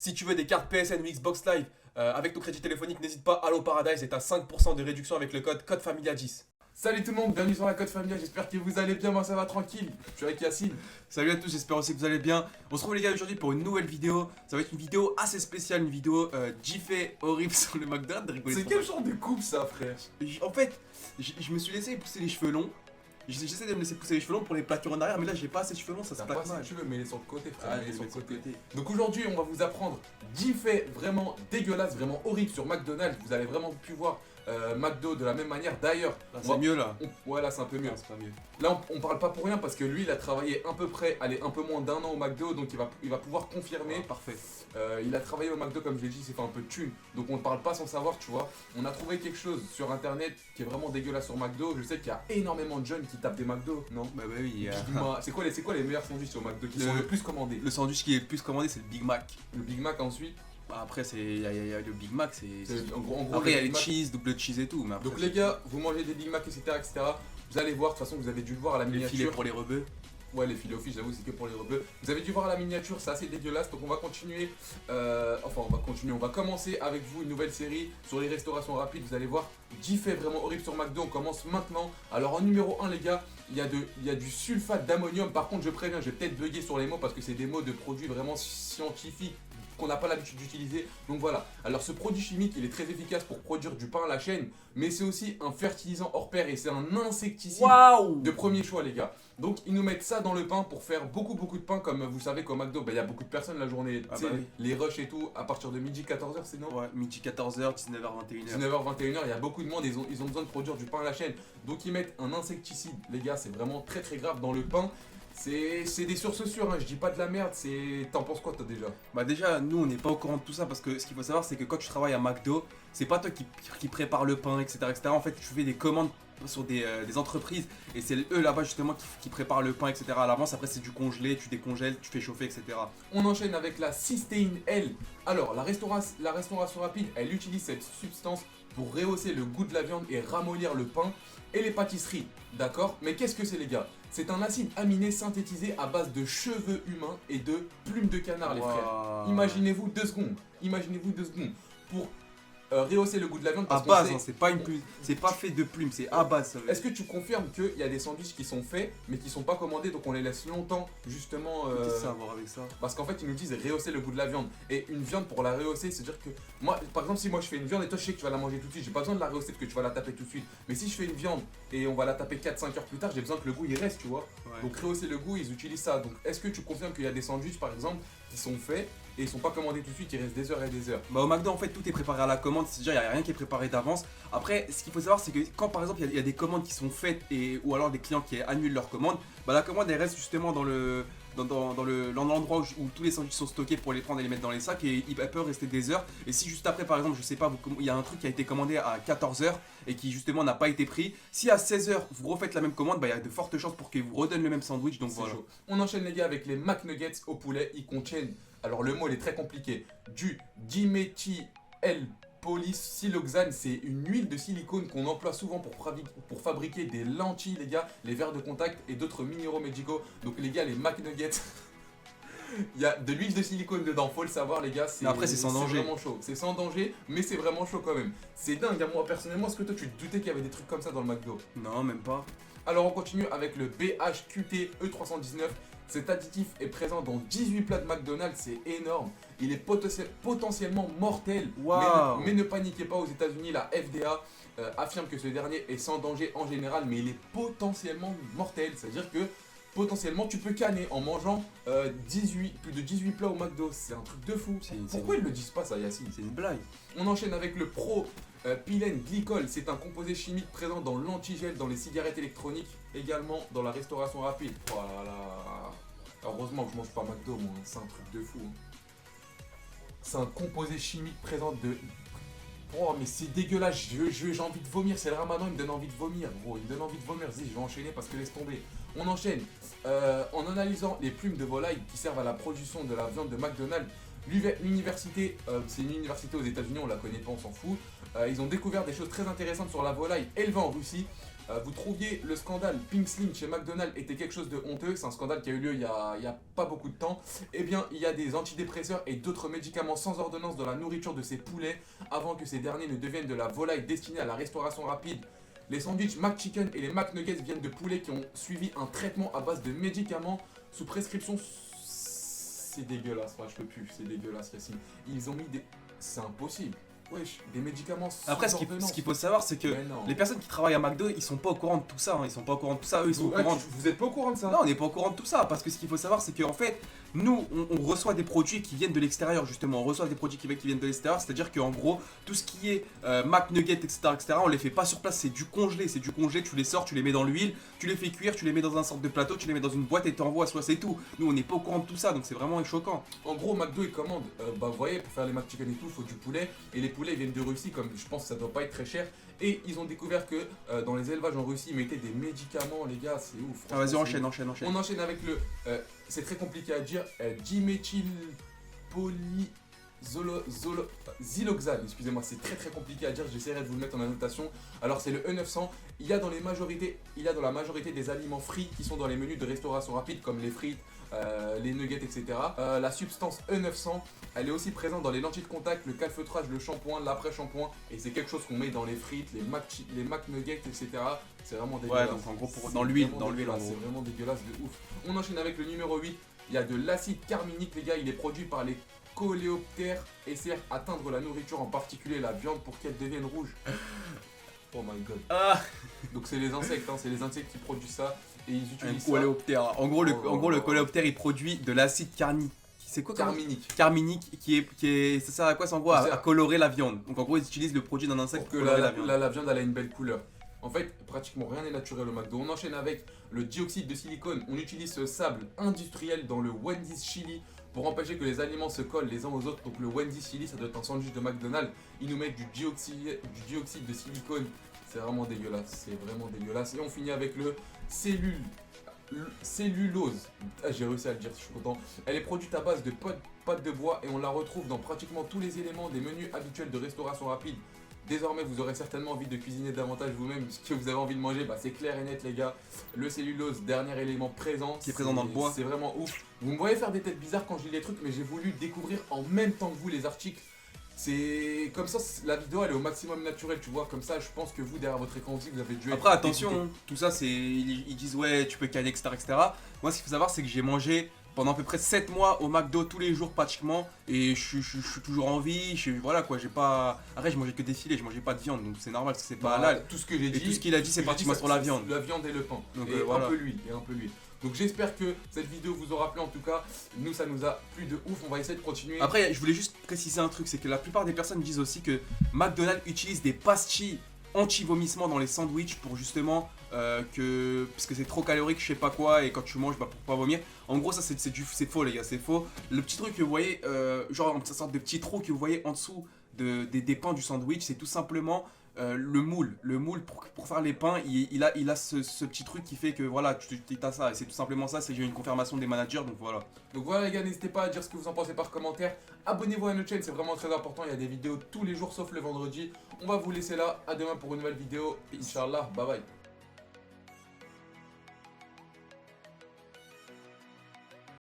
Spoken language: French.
Si tu veux des cartes PSN ou Xbox Live avec ton crédit téléphonique, n'hésite pas, Allo Paradise et t'as 5% de réduction avec le code FAMILIA10. Salut tout le monde, bienvenue sur la Code Familia, j'espère que vous allez bien, moi ça va tranquille. Je suis avec Yacine. Salut à tous, j'espère aussi que vous allez bien. On se retrouve les gars aujourd'hui pour une nouvelle vidéo. Ça va être une vidéo assez spéciale, une vidéo gifée horrible sur le McDonald's. C'est quel genre de coupe ça, frère? En fait, je me suis laissé pousser les cheveux longs. J'essaie de me laisser pousser les cheveux longs pour les plaquer en arrière, mais là j'ai pas assez de cheveux longs, ça se T'as pas plaque si mal. tu veux, mais les sur le côté, frère, Ah, mets-les sur le côté. côté. Donc aujourd'hui, on va vous apprendre 10 faits vraiment dégueulasses, vraiment horribles sur McDonald's. Vous allez vraiment plus voir McDo de la même manière. D'ailleurs, Là, on va- c'est mieux là. ouais, là c'est un peu mieux. Non, c'est pas mieux. Là, on parle pas pour rien parce que lui, il a travaillé à peu près, allez, un peu moins d'un an au McDo, donc il va pouvoir confirmer. Ah, parfait. Il a travaillé au McDo, comme je l'ai dit, il s'est fait un peu de thunes, donc on ne parle pas sans savoir, tu vois. On a trouvé quelque chose sur internet qui est vraiment dégueulasse sur McDo. Je sais qu'il y a énormément de jeunes qui tapent des McDo, non? Bah oui, Dis-moi, c'est quoi les meilleurs sandwichs au McDo qui sont Le- le plus commandés? le sandwich qui est le plus commandé, c'est le Big Mac. Le Big Mac ensuite. Bah, après, il y a le Big Mac, En gros, Après, il y a le les Big Mac. cheese, double cheese et tout. Mais après, Donc les gars, vous mangez des Big Mac, etc. Vous allez voir, de toute façon, vous avez dû le voir à la les filets miniature. pour les rebeux. Ouais, les filets au fish, j'avoue, c'est que pour les rebeux. Vous avez dû voir à la miniature, c'est assez dégueulasse. Donc on va continuer. On va commencer avec vous une nouvelle série sur les restaurations rapides. Vous allez voir 10 faits vraiment horribles sur McDo. On commence maintenant. Alors en numéro 1, les gars, il y a du sulfate d'ammonium. Par contre, je préviens, je vais peut-être bugger sur les mots parce que c'est des mots de produits vraiment scientifiques qu'on n'a pas l'habitude d'utiliser. Donc voilà. Alors ce produit chimique, il est très efficace pour produire du pain à la chaîne, mais c'est aussi un fertilisant hors pair et c'est un insecticide Waouh! de premier choix, les gars. Donc ils nous mettent ça dans le pain pour faire beaucoup de pain. Comme vous savez qu'au McDo, il y a beaucoup de personnes la journée, Ah tu sais, bah oui. les rushs et tout, à partir de midi 14h, c'est non? Ouais, midi 14h, 19h, 21h. 19h, 21h, il y a beaucoup de monde, ils ont besoin de produire du pain à la chaîne. Donc ils mettent un insecticide, les gars, c'est vraiment très grave dans le pain. C'est des sources sûres, hein, je dis pas de la merde, T'en penses quoi toi déjà? Bah déjà, nous on n'est pas au courant de tout ça parce que ce qu'il faut savoir c'est que quand tu travailles à McDo, c'est pas toi qui prépare le pain, etc. En fait, tu fais des commandes sur des entreprises et c'est eux là-bas justement qui préparent le pain, etc. à l'avance. Après, c'est du congelé, tu décongèles, tu fais chauffer, etc. On enchaîne avec la cystéine L. Alors, la restauration rapide, elle utilise cette substance pour rehausser le goût de la viande et ramollir le pain et les pâtisseries. D'accord? Mais qu'est-ce que c'est, les gars? C'est un acide aminé synthétisé à base de cheveux humains et de plumes de canard, les frères. Waouh. Imaginez-vous 2 secondes. Imaginez-vous 2 secondes. Pour rehausser le goût de la viande. À Parce qu'on base, sait- hein, c'est pas une plume, c'est pas fait de plumes, c'est à base. Ça veut Est-ce que tu confirmes qu'il y a des sandwichs qui sont faits mais qui sont pas commandés, donc on les laisse longtemps justement Qu'est-ce que ça a à voir avec ça? parce qu'en fait ils nous disent rehausser le goût de la viande. Et une viande pour la rehausser, c'est-à-dire que moi par exemple si moi je fais une viande et toi je sais que tu vas la manger tout de suite, j'ai pas besoin de la rehausser parce que tu vas la taper tout de suite. Mais si je fais une viande et on va la taper 4-5 heures plus tard, j'ai besoin que le goût il reste, tu vois. Ouais. Donc rehausser le goût, ils utilisent ça. Donc est-ce que tu confirmes qu'il y a des sandwichs par exemple qui sont faits et ils sont pas commandés tout de suite, ils restent des heures et des heures? Bah au McDo en fait tout est préparé à la commande, c'est-à-dire il n'y a rien qui est préparé d'avance. Après ce qu'il faut savoir c'est que quand par exemple il y a des commandes qui sont faites ou alors des clients qui annulent leur commande, bah la commande elle reste justement dans l'endroit où tous les sandwichs sont stockés pour les prendre et les mettre dans les sacs et elle peut rester des heures. Et si juste après par exemple je sais pas, il y a un truc qui a été commandé à 14h et qui justement n'a pas été pris, si à 16h vous refaites la même commande, bah il y a de fortes chances pour qu'ils vous redonnent le même sandwich, donc C'est voilà. chaud. On enchaîne les gars avec les McNuggets au poulet. Ils contiennent, alors le mot il est très compliqué, du diméthylpolysiloxane. C'est une huile de silicone qu'on emploie souvent pour fabriquer des lentilles, les gars, les verres de contact et d'autres minéraux médicaux. Donc les gars, les McNuggets, il y a de l'huile de silicone dedans, faut le savoir les gars. Mais après, c'est sans danger. C'est vraiment chaud. C'est sans danger, mais c'est vraiment chaud quand même. C'est dingue, hein. Moi personnellement, est-ce que toi tu te doutais qu'il y avait des trucs comme ça dans le McDo? Non, même pas. Alors on continue avec le BHQT E319. Cet additif est présent dans 18 plats de McDonald's, c'est énorme. Il est potentiellement mortel. Waouh. Mais ne paniquez pas, aux États-Unis, la FDA affirme que ce dernier est sans danger en général, mais il est potentiellement mortel. C'est-à-dire que potentiellement tu peux canner en mangeant plus de 18 plats au McDo. C'est un truc de fou. Pourquoi ils le disent pas ça, Yacine? C'est une blague. On enchaîne avec le propylène glycol. C'est un composé chimique présent dans l'antigel, dans les cigarettes électroniques, également dans la restauration rapide. Oh là là. Heureusement que je mange pas McDo, moi. C'est un truc de fou. C'est un composé chimique présent de... Oh mais c'est dégueulasse, j'ai envie de vomir, c'est le ramadan, il me donne envie de vomir, gros, il me donne envie de vomir, je vais enchaîner parce que laisse tomber. On enchaîne, en analysant les plumes de volaille qui servent à la production de la viande de McDonald's, l'université, c'est une université aux États-Unis, on la connaît pas, on s'en fout, ils ont découvert des choses très intéressantes sur la volaille élevée en Russie. vous trouviez le scandale Pink Slim chez McDonald's était quelque chose de honteux, c'est un scandale qui a eu lieu il y a pas beaucoup de temps, eh bien il y a des antidépresseurs et d'autres médicaments sans ordonnance dans la nourriture de ces poulets avant que ces derniers ne deviennent de la volaille destinée à la restauration rapide. Les sandwichs McChicken et les McNuggets viennent de poulets qui ont suivi un traitement à base de médicaments sous prescription. C'est dégueulasse, moi je peux plus, c'est dégueulasse Yacine. Ils ont mis des... C'est impossible. Wesh, des médicaments sans Après, ce ordonnance. qu'il faut savoir, c'est que Mais non. les personnes qui travaillent à McDo, ils sont pas au courant de tout ça. Ils sont pas au courant de tout ça. Eux, ils sont au courant. Vous êtes pas au courant de ça? Non, on n'est pas au courant de tout ça. Parce que ce qu'il faut savoir, c'est qu'en fait, nous, on reçoit des produits qui viennent de l'extérieur, justement. On reçoit des produits qui viennent de l'extérieur. C'est-à-dire qu'en gros, tout ce qui est McNugget, etc., on les fait pas sur place. C'est du congelé. C'est du congelé. Tu les sors, tu les mets dans l'huile, tu les fais cuire, tu les mets dans un sorte de plateau, tu les mets dans une boîte et t'envoies. Soit c'est tout. Nous, on n'est pas au courant de tout ça. Donc c'est vraiment choquant. En gros, McDo ils commandent, vous voyez, pour faire les McChicken et tout, il faut du poulet. Et les poulets ils viennent de Russie, comme je pense que ça doit pas être très cher. Et ils ont découvert que dans les élevages en Russie, ils mettaient des médicaments, les gars, c'est ouf. Ah, vas-y, Franchement, enchaîne. On enchaîne avec le, c'est très compliqué à dire, diméthylpolyxyloxane, excusez-moi, c'est très compliqué à dire, j'essaierai de vous le mettre en annotation. Alors c'est le E900, il y a dans la majorité des aliments frits qui sont dans les menus de restauration rapide, comme les frites, les nuggets, etc. La substance E900, elle est aussi présente dans les lentilles de contact, le calfeutrage, le shampoing, l'après-shampoing, et c'est quelque chose qu'on met dans les frites, les McNuggets, etc. C'est vraiment dégueulasse. Ouais, donc en gros, dans l'huile, en gros. C'est vraiment dégueulasse de ouf. On enchaîne avec le numéro 8, il y a de l'acide carminique, les gars, il est produit par les coléoptères et sert à teindre la nourriture, en particulier la viande, pour qu'elle devienne rouge. Oh my god. Ah. Donc c'est les insectes, c'est les insectes qui produisent ça, et ils utilisent ça. Coléoptère. En gros, le coléoptère, il produit de l'acide carnique. C'est quoi Carminique. Carminique, qui est, ça sert à quoi? C'est en gros à colorer la viande. Donc en gros, ils utilisent le produit d'un insecte Pour que pour colorer la viande. la viande elle a une belle couleur. En fait, pratiquement rien n'est naturel au McDo. On enchaîne avec le dioxyde de silicone. On utilise ce sable industriel dans le Wendy's Chili pour empêcher que les aliments se collent les uns aux autres. Donc le Wendy's Chili, ça doit être un sandwich de McDonald's. Ils nous mettent du dioxyde de silicone. C'est vraiment dégueulasse. C'est vraiment dégueulasse. Et on finit avec le cellulose. Ah, j'ai réussi à le dire, je suis content. Elle est produite à base de pâte de bois et on la retrouve dans pratiquement tous les éléments des menus habituels de restauration rapide. Désormais, vous aurez certainement envie de cuisiner davantage vous-même ce que vous avez envie de manger. C'est clair et net, les gars. Le cellulose, dernier élément présent. Qui est présent dans le bois. C'est vraiment ouf. Vous me voyez faire des têtes bizarres quand je lis les trucs, mais j'ai voulu découvrir en même temps que vous les articles. C'est comme ça, la vidéo elle est au maximum naturelle, tu vois. Comme ça, je pense que vous, derrière votre écran aussi, vous avez dû. Après, attention, tout ça, c'est. Ils disent, ouais, tu peux caler, etc., etc. Moi, ce qu'il faut savoir, c'est que j'ai mangé pendant à peu près 7 mois au McDo tous les jours pratiquement, et je suis toujours en vie. Voilà quoi, j'ai pas. Après, je mangeais que des filets, je mangeais pas de viande, donc c'est normal, c'est pas halal. Tout ce que j'ai dit. Et tout ce qu'il a dit, c'est pratiquement sur la viande. La viande et le pain. Donc, et voilà. un peu l'huile. Donc j'espère que cette vidéo vous aura plu. En tout cas, nous ça nous a plu de ouf. On va essayer de continuer. Après, je voulais juste préciser un truc, c'est que la plupart des personnes disent aussi que McDonald's utilise des pastilles anti-vomissement dans les sandwichs pour justement parce que c'est trop calorique, je sais pas quoi, et quand tu manges, pour pas vomir. En gros, ça c'est faux, les gars, c'est faux. Le petit truc que vous voyez, genre une sorte de petit trou que vous voyez en dessous des pains du sandwich, c'est tout simplement le moule pour faire les pains, il a ce petit truc qui fait que voilà, tu as ça, et c'est tout simplement ça, c'est que j'ai une confirmation des managers, donc voilà. Donc voilà les gars, n'hésitez pas à dire ce que vous en pensez par commentaire. Abonnez-vous à notre chaîne, c'est vraiment très important, il y a des vidéos tous les jours sauf le vendredi. On va vous laisser là, à demain pour une nouvelle vidéo, Inch'Allah, bye bye.